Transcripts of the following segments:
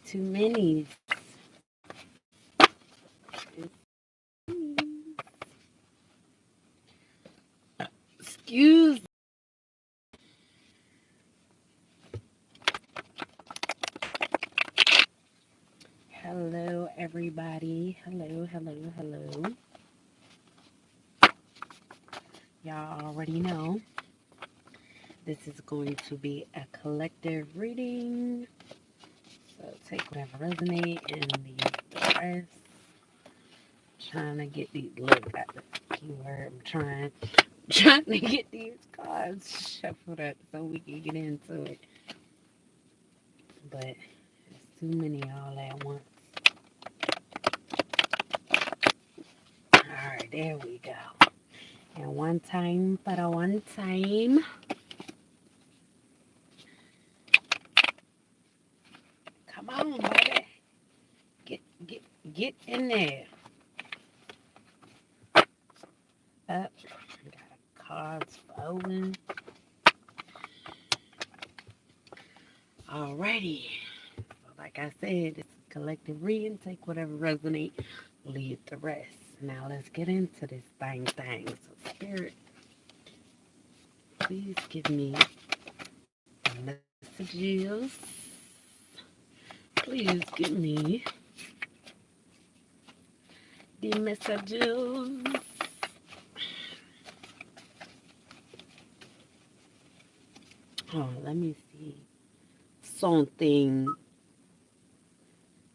too many. Excuse. Hello, everybody. Hello, hello, hello. Y'all already know this is going to be a collective reading. So take whatever resonate and leave the rest. Trying to get these, look at the keyword. I'm trying to get these cards shuffled up so we can get into it. But it's too many all at once. Alright, there we go. And one time for the one time. Come on, baby. Get get in there. Up. Got cards folding. Alrighty. So like I said, it's a collective reading. Take whatever resonate, leave the rest. Now let's get into this thing. So spirit, please give me messages. Please give me the messages. Oh, let me see. Something.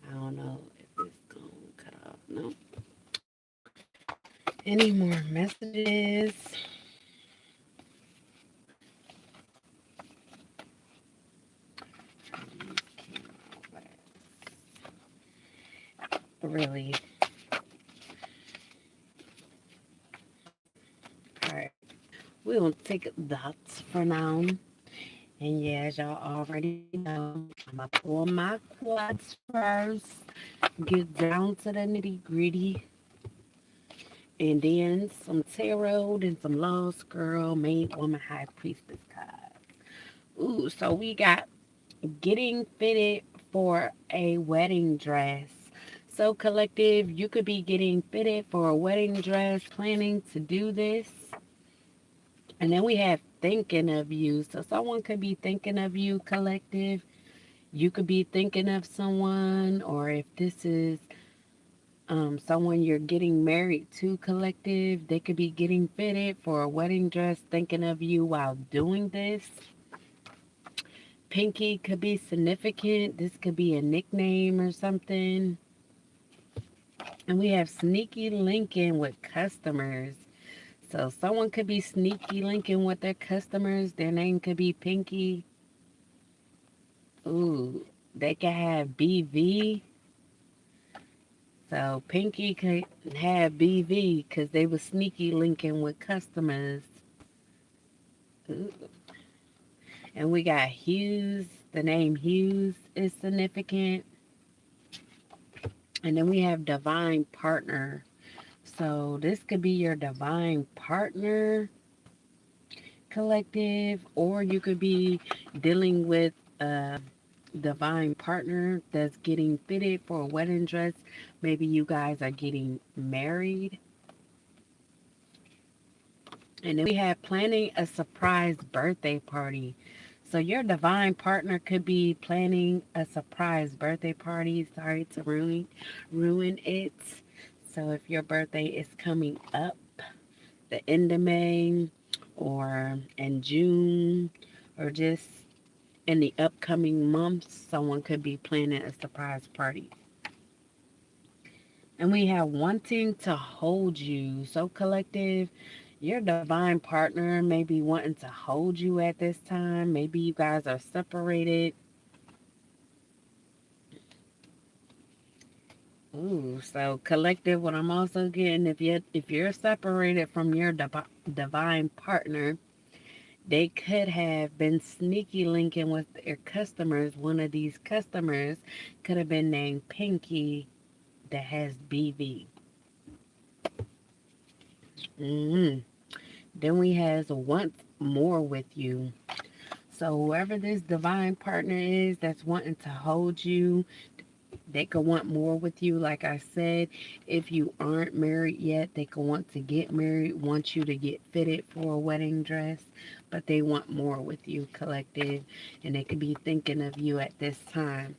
I don't know if it's going to cut off. No. Any more messages? Really. Alright. We're going to take dots for now. And yeah, as y'all already know, I'm going to pull my quads first. Get down to the nitty gritty. And then some tarot and some lost girl, maid woman, high priestess cards. Ooh, so we got getting fitted for a wedding dress. So collective, you could be getting fitted for a wedding dress, planning to do this. And then we have thinking of you. So someone could be thinking of you, collective. You could be thinking of someone, or if this is someone you're getting married to, collective, they could be getting fitted for a wedding dress, thinking of you while doing this. Pinky could be significant. This could be a nickname or something. And we have sneaky linking with customers. So someone could be sneaky linking with their customers. Their name could be Pinky. Ooh, they could have BV. So Pinky could have BV because they were sneaky linking with customers. Ooh. And we got Hughes. The name Hughes is significant. And then we have divine partner. So this could be your divine partner, collective, or you could be dealing with a divine partner that's getting fitted for a wedding dress. Maybe you guys are getting married. And then we have planning a surprise birthday party. So your divine partner could be planning a surprise birthday party. Sorry to ruin it. So if your birthday is coming up, the end of May or in June or just in the upcoming months, someone could be planning a surprise party. And we have wanting to hold you. So collective, your divine partner may be wanting to hold you at this time. Maybe you guys are separated. Ooh, so collective, what I'm also getting, if you're separated from your divine partner, they could have been sneaky linking with their customers. One of these customers could have been named Pinky that has BV. Then we has want more with you. So whoever this divine partner is that's wanting to hold you, They could want more with you. Like I said, if you aren't married yet, they could want to get married, want you to get fitted for a wedding dress, but they want more with you, collective, and they could be thinking of you at this time.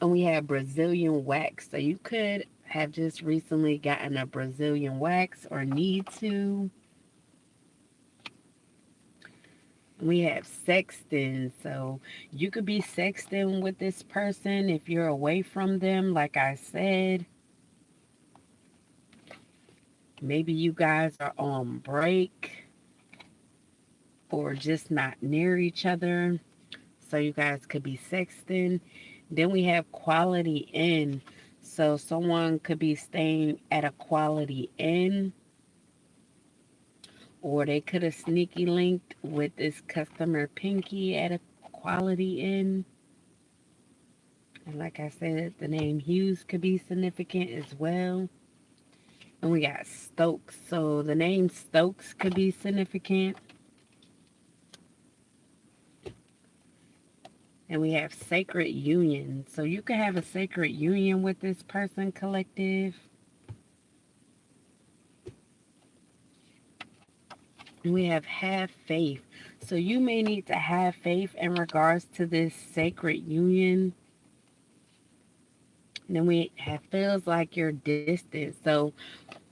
And we have Brazilian wax. So you could have just recently gotten a Brazilian wax or need to. We have sexting. So you could be sexting with this person if you're away from them, like I said. Maybe you guys are on break or just not near each other. So you guys could be sexting. Then we have quality inn. So someone could be staying at a quality inn, or they could have sneaky linked with this customer Pinky at a quality inn. And like I said, the name Hughes could be significant as well. And we got Stokes. So the name Stokes could be significant. And we have sacred union. So you could have a sacred union with this person, collective. And we have faith. So you may need to have faith in regards to this sacred union. And then we have feels like you're distant. So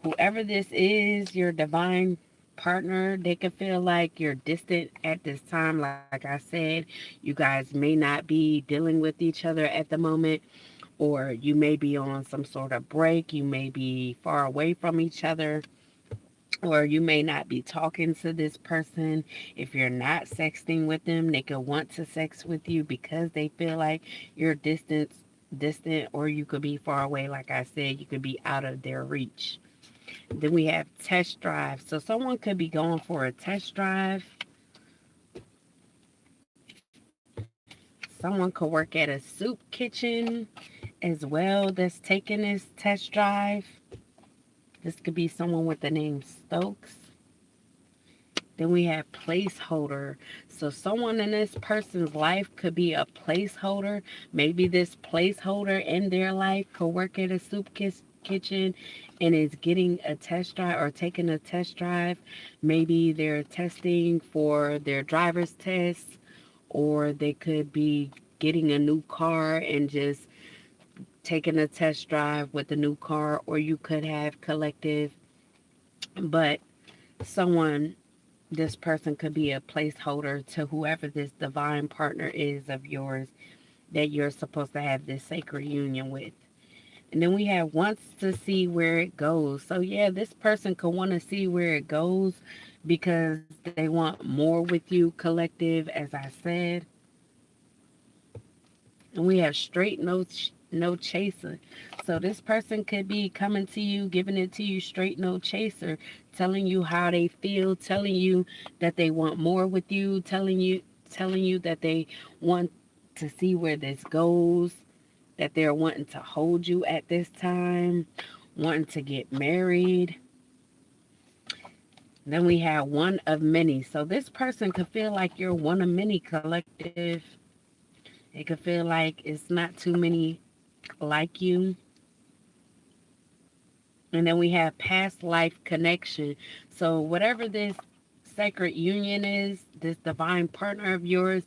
whoever this is, your divine partner, they could feel like you're distant at this time. Like I said, you guys may not be dealing with each other at the moment, or you may be on some sort of break, you may be far away from each other, or you may not be talking to this person. If you're not sexting with them, they could want to sex with you because they feel like you're distant, or you could be far away. Like I said, you could be out of their reach. Then we have test drive. So someone could be going for a test drive. Someone could work at a soup kitchen as well that's taking this test drive. This could be someone with the name Stokes. Then we have placeholder. So someone in this person's life could be a placeholder. Maybe this placeholder in their life could work at a kitchen and is getting a test drive or taking a test drive. Maybe they're testing for their driver's test, or they could be getting a new car and just taking a test drive with the new car. Or you could have collective, but someone, this person could be a placeholder to whoever this divine partner is of yours that you're supposed to have this sacred union with. And then we have wants to see where it goes. So yeah, this person could want to see where it goes because they want more with you, collective, as I said. And we have straight no chaser. So this person could be coming to you, giving it to you straight no chaser, telling you how they feel, telling you that they want more with you, telling you that they want to see where this goes, that they're wanting to hold you at this time, wanting to get married. Then we have one of many. So this person could feel like you're one of many, collective. It could feel like it's not too many like you. And then we have past life connection. So whatever this sacred union is, this divine partner of yours,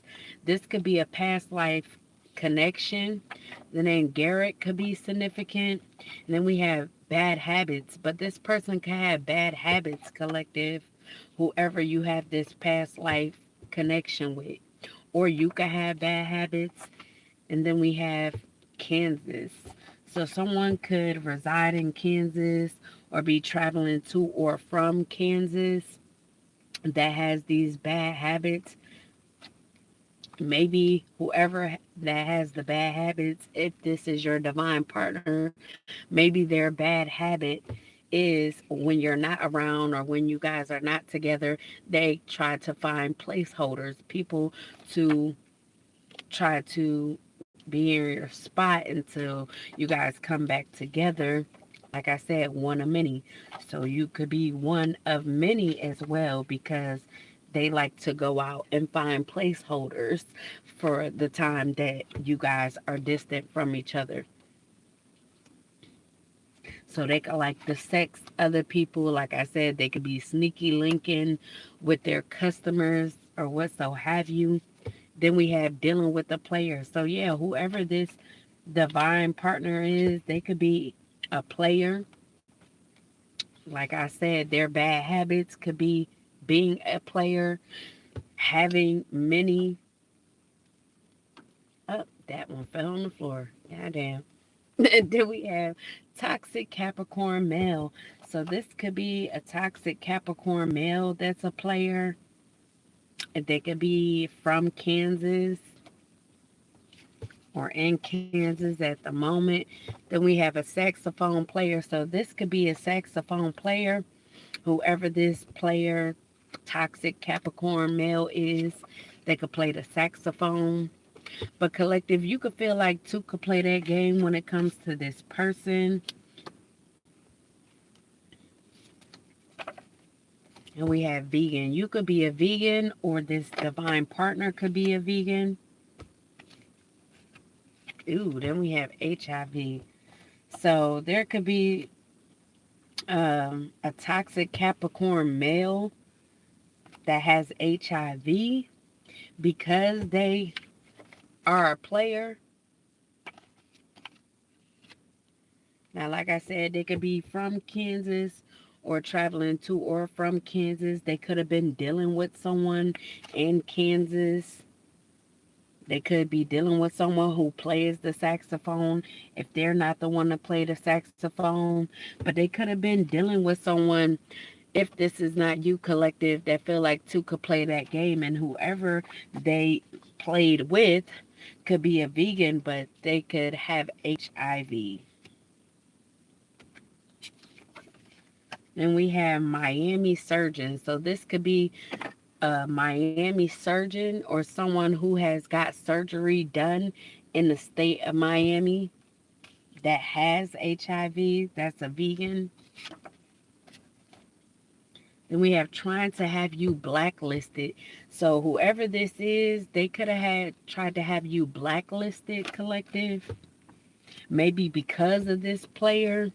this could be a past life connection. The name Garrett could be significant. And then we have bad habits, but this person could have bad habits, collective, whoever you have this past life connection with. Or you could have bad habits. And then we have Kansas. So someone could reside in Kansas or be traveling to or from Kansas that has these bad habits. Maybe whoever that has the bad habits, if this is your divine partner, maybe their bad habit is when you're not around or when you guys are not together, they try to find placeholders, people to try to be in your spot until you guys come back together. Like I said, one of many. So you could be one of many as well because they like to go out and find placeholders for the time that you guys are distant from each other. So they could like to sex other people. Like I said, they could be sneaky linking with their customers or what so have you. Then we have dealing with the player. So yeah, whoever this divine partner is, they could be a player. Like I said, their bad habits could be being a player, having many. Oh, that one fell on the floor. Goddamn. Then we have toxic Capricorn male. So this could be a toxic Capricorn male that's a player. They could be from Kansas or in Kansas at the moment. Then we have a saxophone player. So this could be a saxophone player, whoever this player, toxic Capricorn male is. They could play the saxophone. But collective, you could feel like two could play that game when it comes to this person. And we have vegan. You could be a vegan, or this divine partner could be a vegan. Ooh, then we have HIV. So there could be a toxic Capricorn male that has HIV because they are a player. Now, like I said, they could be from Kansas or traveling to or from Kansas. They could have been dealing with someone in Kansas. They could be dealing with someone who plays the saxophone if they're not the one to play the saxophone. But they could have been dealing with someone, if this is not you collective, that feel like two could play that game. And whoever they played with could be a vegan, but they could have HIV. And we have Miami surgeon. So this could be a Miami surgeon or someone who has got surgery done in the state of Miami that has HIV. That's a vegan. Then we have trying to have you blacklisted. So whoever this is, they could have had tried to have you blacklisted, collective. Maybe because of this player.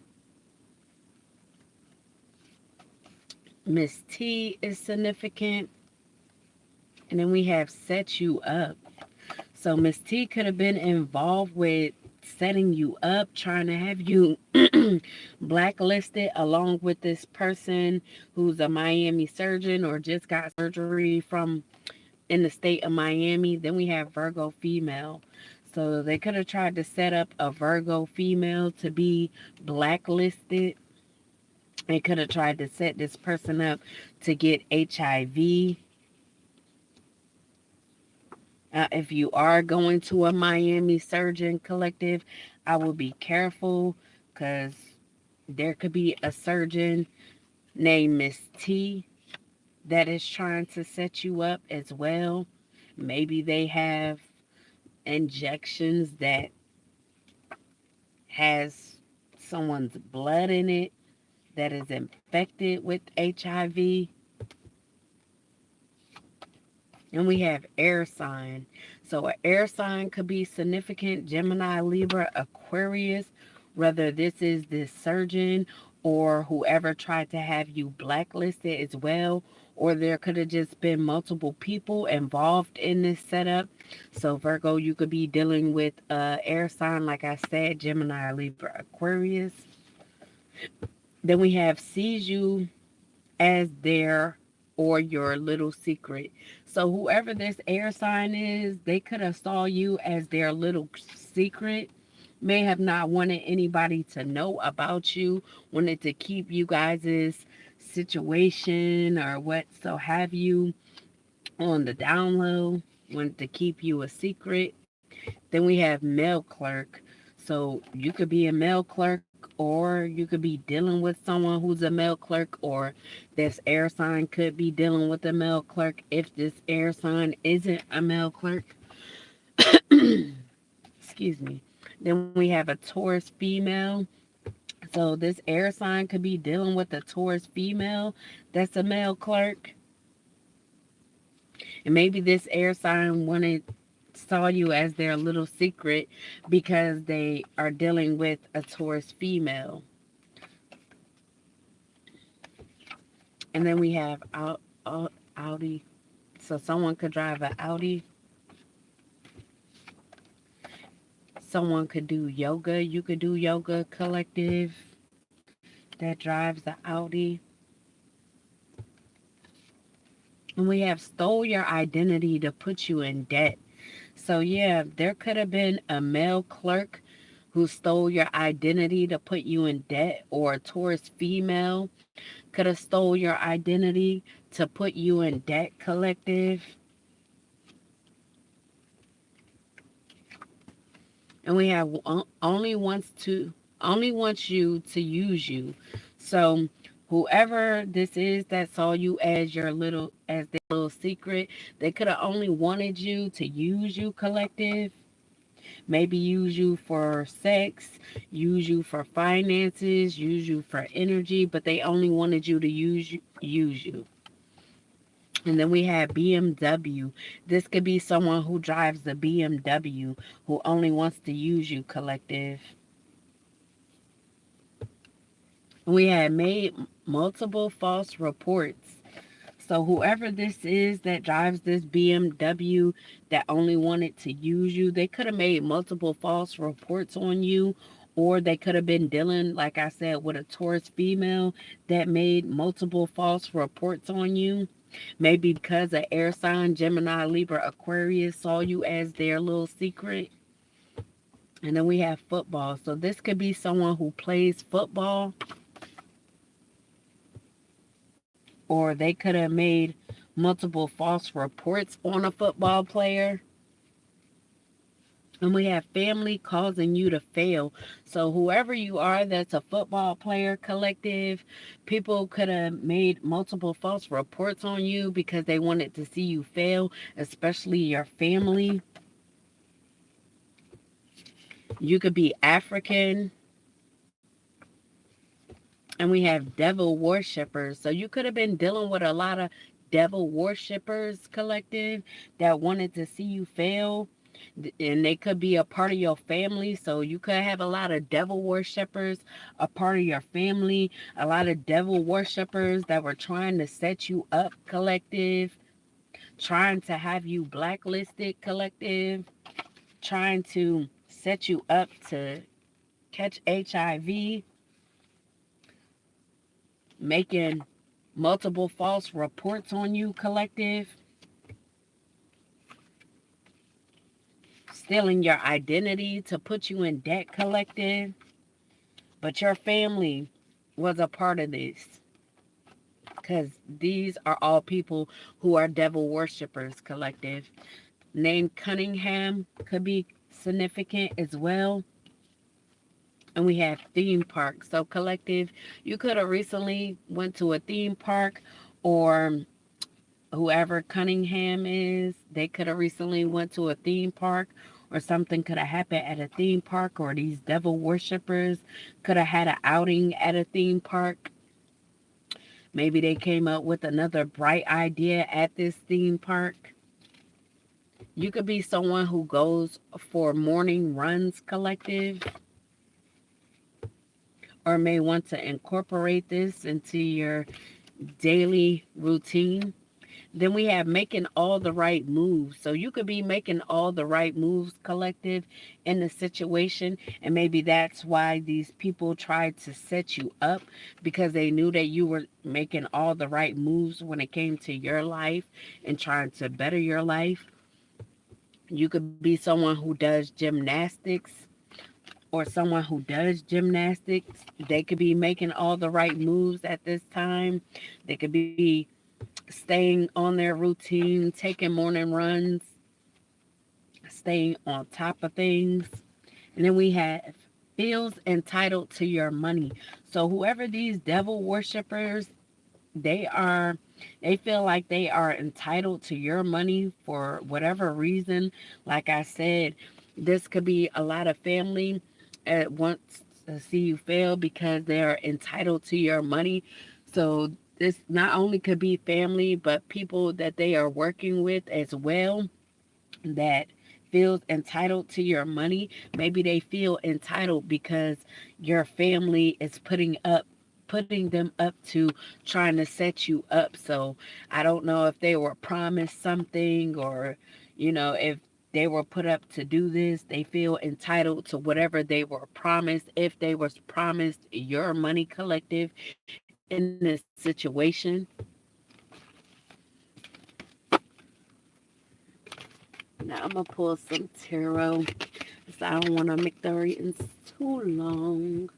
Miss T is significant. And then we have set you up. So Miss T could have been involved with setting you up, trying to have you blacklisted along with this person who's a Miami surgeon or just got surgery from in the state of Miami. Then we have Virgo female. So they could have tried to set up a Virgo female to be blacklisted. They could have tried to set this person up to get HIV. If you are going to a Miami surgeon collective, I will be careful because there could be a surgeon named Miss T that is trying to set you up as well. Maybe they have injections that has someone's blood in it that is infected with HIV. And we have air sign. So an air sign could be significant: Gemini, Libra, Aquarius, whether this is the surgeon or whoever tried to have you blacklisted as well. Or there could have just been multiple people involved in this setup. So Virgo, you could be dealing with air sign, like I said, Gemini, Libra, Aquarius. Then we have sees you as their or your little secret. So whoever this air sign is, they could have saw you as their little secret. May have not wanted anybody to know about you, wanted to keep you guys' situation or what so have you on the down low, wanted to keep you a secret. Then we have mail clerk. So you could be a mail clerk, or you could be dealing with someone who's a mail clerk, or this air sign could be dealing with a mail clerk if this air sign isn't a mail clerk. Excuse me. Then we have a Taurus female. So this air sign could be dealing with a Taurus female that's a male clerk. And maybe this air sign wanted saw you as their little secret because they are dealing with a Taurus female. And then we have Audi. So someone could drive an Audi. Someone could do yoga. You could do yoga collective that drives the Audi. And we have stole your identity to put you in debt. So yeah, there could have been a male clerk who stole your identity to put you in debt, or a Taurus female could have stole your identity to put you in debt collective. And we have only wants you to use you. So whoever this is that saw you as their little secret, they could have only wanted you to use you collective. Maybe use you for sex, use you for finances, use you for energy, but they only wanted you to use you. And then we have BMW. This could be someone who drives the BMW who only wants to use you collective. And we have made multiple false reports. So whoever this is that drives this BMW that only wanted to use you, they could have made multiple false reports on you, or they could have been dealing, like I said, with a Taurus female that made multiple false reports on you. Maybe because an air sign, Gemini, Libra, Aquarius, saw you as their little secret. And then we have football. So this could be someone who plays football, or they could have made multiple false reports on a football player. And we have family causing you to fail. So whoever you are that's a football player collective, people could have made multiple false reports on you because they wanted to see you fail, especially your family. You could be African. And we have devil worshippers. So you could have been dealing with a lot of devil worshippers collective that wanted to see you fail. And they could be a part of your family. So you could have a lot of devil worshippers, a part of your family, a lot of devil worshippers that were trying to set you up collective, trying to have you blacklisted collective, trying to set you up to catch HIV, making multiple false reports on you collective, stealing your identity to put you in debt collective. But your family was a part of this, because these are all people who are devil worshippers collective. Name Cunningham could be significant as well. And we have theme park. So collective, you could have recently went to a theme park, or whoever Cunningham is, they could have recently went to a theme park, or something could have happened at a theme park, or these devil worshippers could have had an outing at a theme park. Maybe they came up with another bright idea at this theme park. You could be someone who goes for morning runs collective, or may want to incorporate this into your daily routine. Then we have making all the right moves. So you could be making all the right moves collective in the situation. And maybe that's why these people tried to set you up, because they knew that you were making all the right moves when it came to your life and trying to better your life. You could be someone who does gymnastics, or someone who does gymnastics. They could be making all the right moves at this time. They could be staying on their routine, taking morning runs, staying on top of things. And then we have feels entitled to your money. So whoever these devil worshippers, they are, they feel like they are entitled to your money for whatever reason. Like I said, this could be a lot of family at once to see you fail because they're entitled to your money. So this not only could be family, but people that they are working with as well, that feels entitled to your money. Maybe they feel entitled because your family is putting up putting them up to trying to set you up. So I don't know if they were promised something, or, if they were put up to do this, they feel entitled to whatever they were promised. If they was promised your money, collective, in this situation. Now I'm going to pull some tarot, because I don't want to make the readings too long.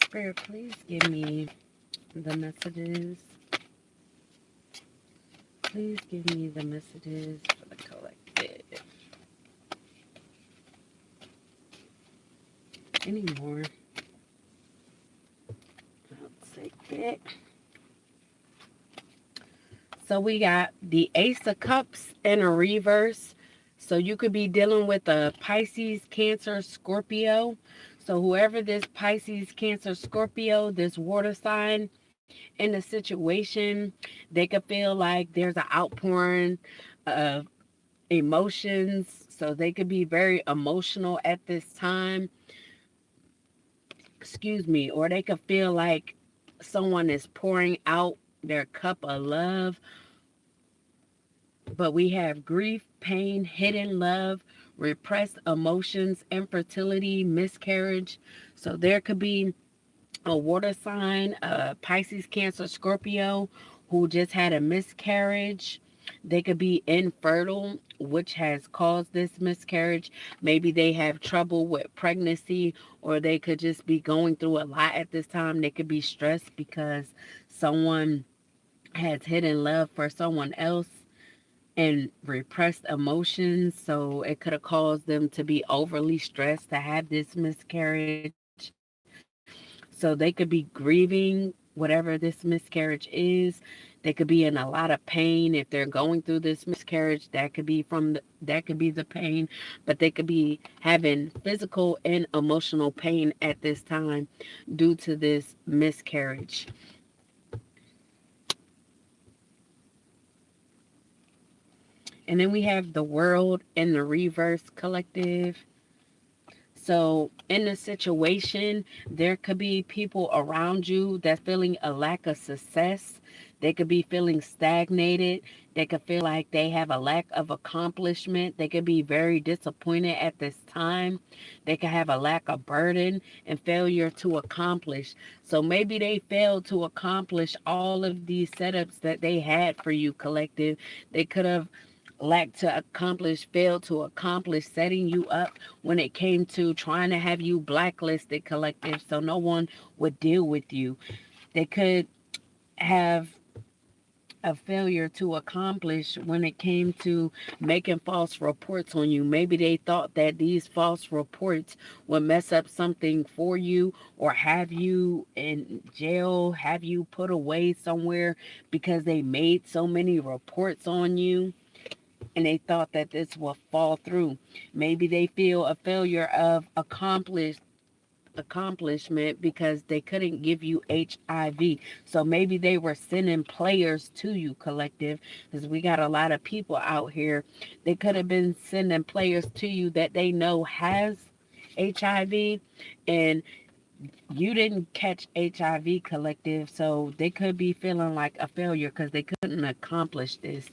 Spirit, please give me the messages. Please give me the messages for the collective. Any more? I'll take it. So we got the Ace of Cups in a reverse. So you could be dealing with a Pisces, Cancer, Scorpio. So whoever this Pisces, Cancer, Scorpio, this water sign in the situation, they could feel like there's an outpouring of emotions. So they could be very emotional at this time. Excuse me. Or they could feel like someone is pouring out their cup of love. But we have grief, pain, hidden love, repressed emotions, infertility, miscarriage. So there could be a water sign, Pisces, Cancer, Scorpio, who just had a miscarriage. They could be infertile, which has caused this miscarriage. Maybe they have trouble with pregnancy, or they could just be going through a lot at this time. They could be stressed because someone has hidden love for someone else and repressed emotions. So it could have caused them to be overly stressed to have this miscarriage. So they could be grieving whatever this miscarriage is. They could be in a lot of pain if they're going through this miscarriage. That could be the pain, but they could be having physical and emotional pain at this time due to this miscarriage. And then we have the World in the reverse, collective. So, in a situation, there could be people around you that's feeling a lack of success. They could be feeling stagnated. They could feel like they have a lack of accomplishment. They could be very disappointed at this time. They could have a lack of burden and failure to accomplish. So maybe they failed to accomplish all of these setups that they had for you, collective. They could have lacked to accomplish, failed to accomplish setting you up when it came to trying to have you blacklisted, collective, so no one would deal with you. They could have a failure to accomplish when it came to making false reports on you. Maybe they thought that these false reports would mess up something for you, or have you in jail, have you put away somewhere because they made so many reports on you, and they thought that this will fall through. Maybe they feel a failure of accomplishment because they couldn't give you HIV. So maybe they were sending players to you, collective, because we got a lot of people out here. They could have been sending players to you that they know has HIV, and you didn't catch HIV, collective. So they could be feeling like a failure because they couldn't accomplish this.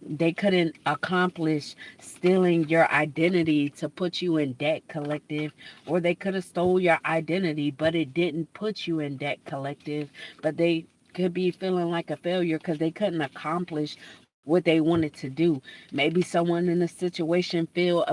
They couldn't accomplish stealing your identity to put you in debt, collective. Or they could have stole your identity, but it didn't put you in debt, collective. But they could be feeling like a failure because they couldn't accomplish what they wanted to do. Maybe someone in a situation feel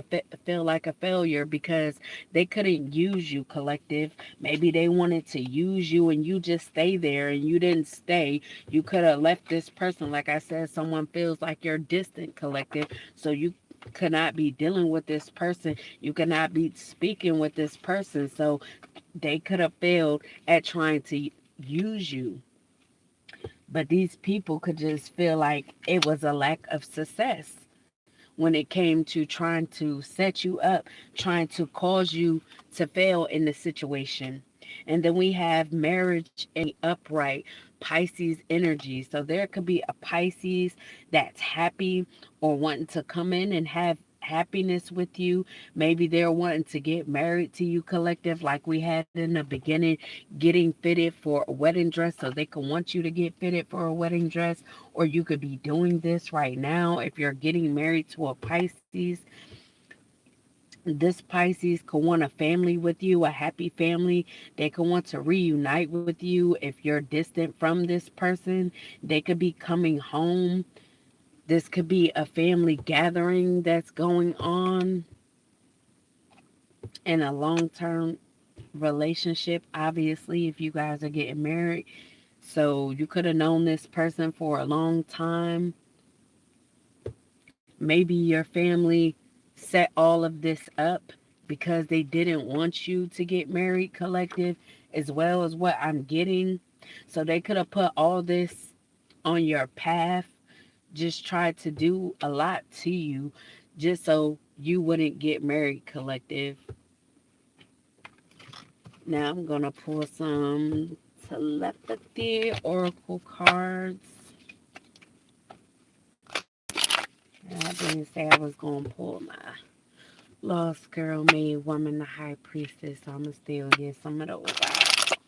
like a failure because they couldn't use you, collective. Maybe they wanted to use you and you just stay there and you didn't stay. You could have left this person. Like I said, someone feels like you're distant, collective. So you could not be dealing with this person. You could not be speaking with this person. So they could have failed at trying to use you. But these people could just feel like it was a lack of success when it came to trying to set you up, trying to cause you to fail in the situation. And then we have marriage and upright Pisces energy. So there could be a Pisces that's happy or wanting to come in and have happiness with you. Maybe they're wanting to get married to you, collective, like we had in the beginning, getting fitted for a wedding dress so they can want you to get fitted for a wedding dress. Or you could be doing this right now if you're getting married to a Pisces. This Pisces could want a family with you, a happy family. They could want to reunite with you if you're distant from this person. They could be coming home. This could be a family gathering that's going on in a long term relationship, obviously, if you guys are getting married. So you could have known this person for a long time. Maybe your family set all of this up because they didn't want you to get married, collective, as well as what I'm getting. So they could have put all this on your path, just tried to do a lot to you just so you wouldn't get married, collective. Now I'm going to pull some telepathy oracle cards. I didn't say I was going to pull my Lost Girl, Maid Woman, the High Priestess. So I'm going to still get some of those out.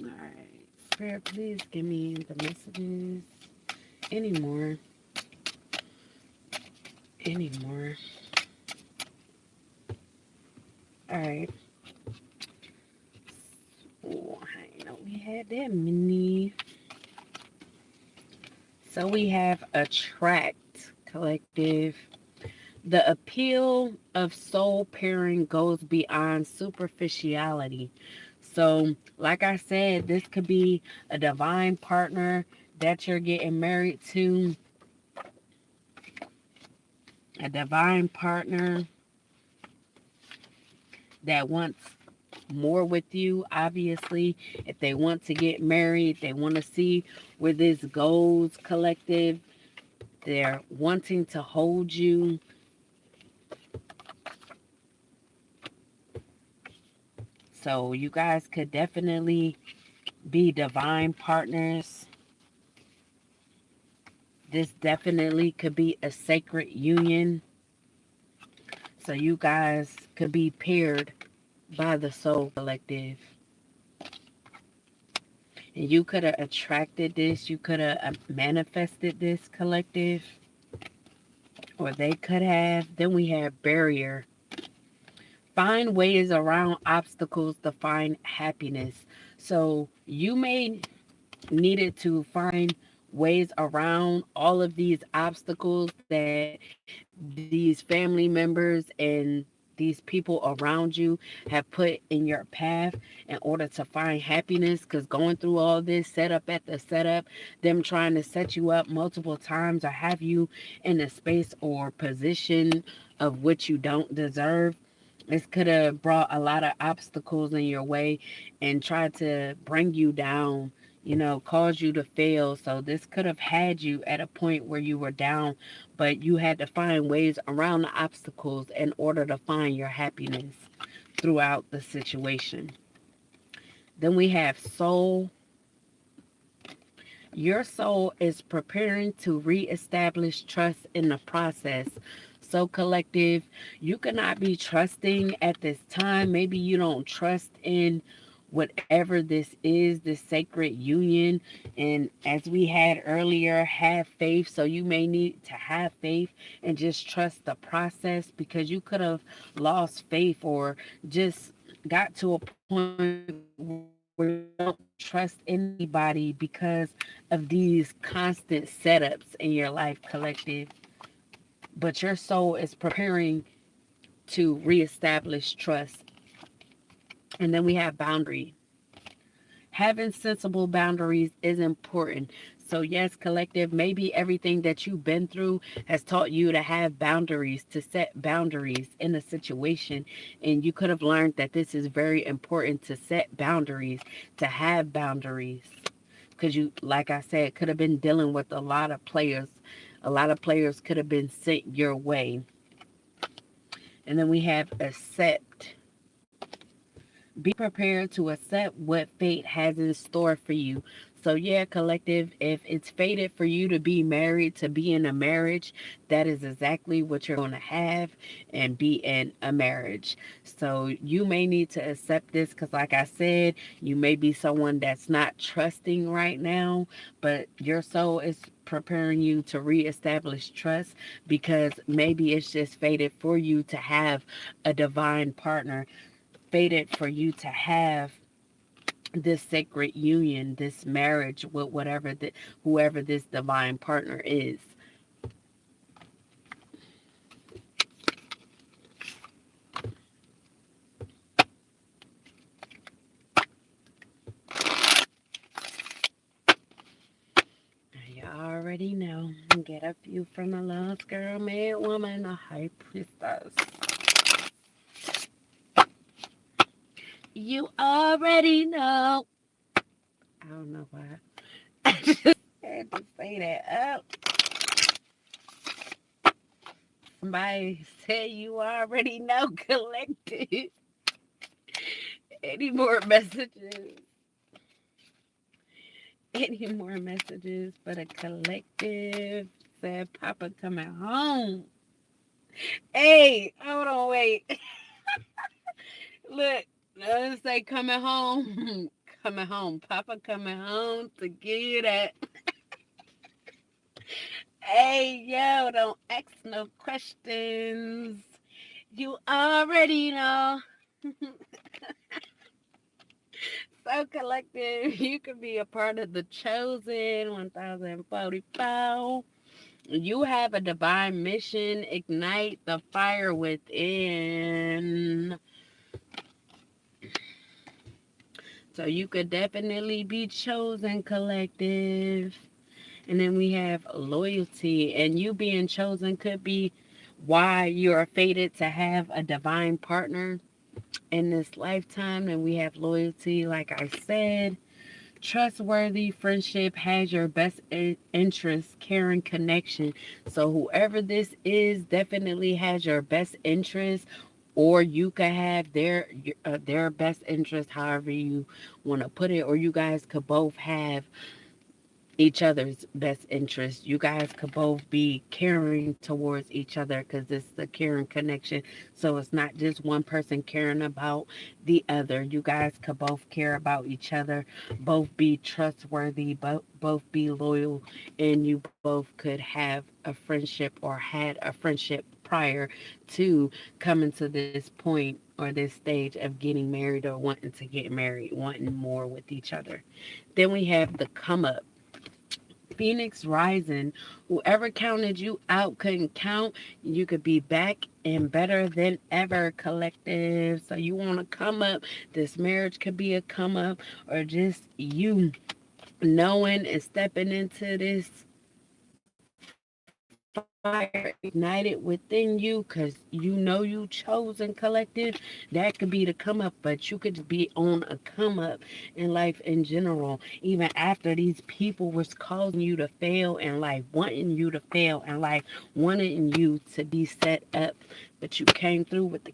Alright. Spirit, please give me the messages. Any more. Alright. Oh, I didn't know we had that many. So we have attract, collective. The appeal of soul pairing goes beyond superficiality. So, like I said, this could be a divine partner that you're getting married to, a divine partner that wants more with you. Obviously, if they want to get married, they want to see where this goes, collective. They're wanting to hold you. So, you guys could definitely be divine partners. This definitely could be a sacred union. So you guys could be paired by the soul collective. And you could have attracted this. You could have manifested this, collective. Or they could have. Then we have barrier. Find ways around obstacles to find happiness. So you may needed to find ways around all of these obstacles that these family members and these people around you have put in your path in order to find happiness, because going through all this setup at the setup, them trying to set you up multiple times or have you in a space or position of which you don't deserve. This could have brought a lot of obstacles in your way and tried to bring you down, cause you to fail. So this could have had you at a point where you were down, but you had to find ways around the obstacles in order to find your happiness throughout the situation. Then we have soul. Your soul is preparing to reestablish trust in the process. So, collective, you cannot be trusting at this time. Maybe you don't trust in whatever this is, this sacred union. And as we had earlier, have faith. So, you may need to have faith and just trust the process, because you could have lost faith or just got to a point where you don't trust anybody because of these constant setups in your life, collective. But your soul is preparing to reestablish trust. And then we have boundary. Having sensible boundaries is important. So, yes, collective, maybe everything that you've been through has taught you to have boundaries, to set boundaries in a situation. And you could have learned that this is very important to set boundaries, to have boundaries. Because you, like I said, could have been dealing with a lot of players. A lot of players could have been sent your way. And then we have accept. Be prepared to accept what fate has in store for you. So, yeah, collective, if it's fated for you to be married, to be in a marriage, that is exactly what you're going to have and be in a marriage. So, you may need to accept this because, like I said, you may be someone that's not trusting right now, but your soul is preparing you to reestablish trust because maybe it's just fated for you to have a divine partner, fated for you to have this sacred union, this marriage with whatever the whoever this divine partner is. You already know. Get a few from the lost girl, mad woman, a high priestess. You already know. I don't know why. I just had to say that. Oh, somebody said you already know, collective. Any more messages? Any more messages for the collective? Said Papa coming home. Hey, hold on, wait. Look, let's say coming home. Coming home. Papa coming home to give you that. Hey, yo, don't ask no questions. You already know. So, collective, you could be a part of the chosen 1045. You have a divine mission. Ignite the fire within. So you could definitely be chosen, collective. And then we have loyalty. And you being chosen could be why you are fated to have a divine partner in this lifetime. And we have loyalty, like I said. Trustworthy friendship has your best interest, caring connection. So whoever this is definitely has your best interest, or you could have their best interest, however you want to put it, or you guys could both have each other's best interest. You guys could both be caring towards each other because it's the caring connection. So it's not just one person caring about the other. You guys could both care about each other, both be trustworthy, both be loyal, and you both could have a friendship or had a friendship prior to coming to this point or this stage of getting married or wanting to get married, wanting more with each other. Then we have the come up. Phoenix rising. Whoever counted you out couldn't count. You could be back and better than ever, collective. So you want to come up. This marriage could be a come up, or just you knowing and stepping into this fire ignited within you because you know you chosen, collective. That could be the come up, but you could just be on a come up in life in general, even after these people was causing you to fail in life, wanting you to fail in life, wanting you to be set up, but you came through with the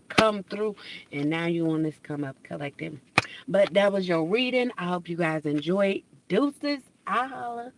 come through, and now you on this come up, collective. But that was your reading. I hope you guys enjoyed. Deuces. I holla.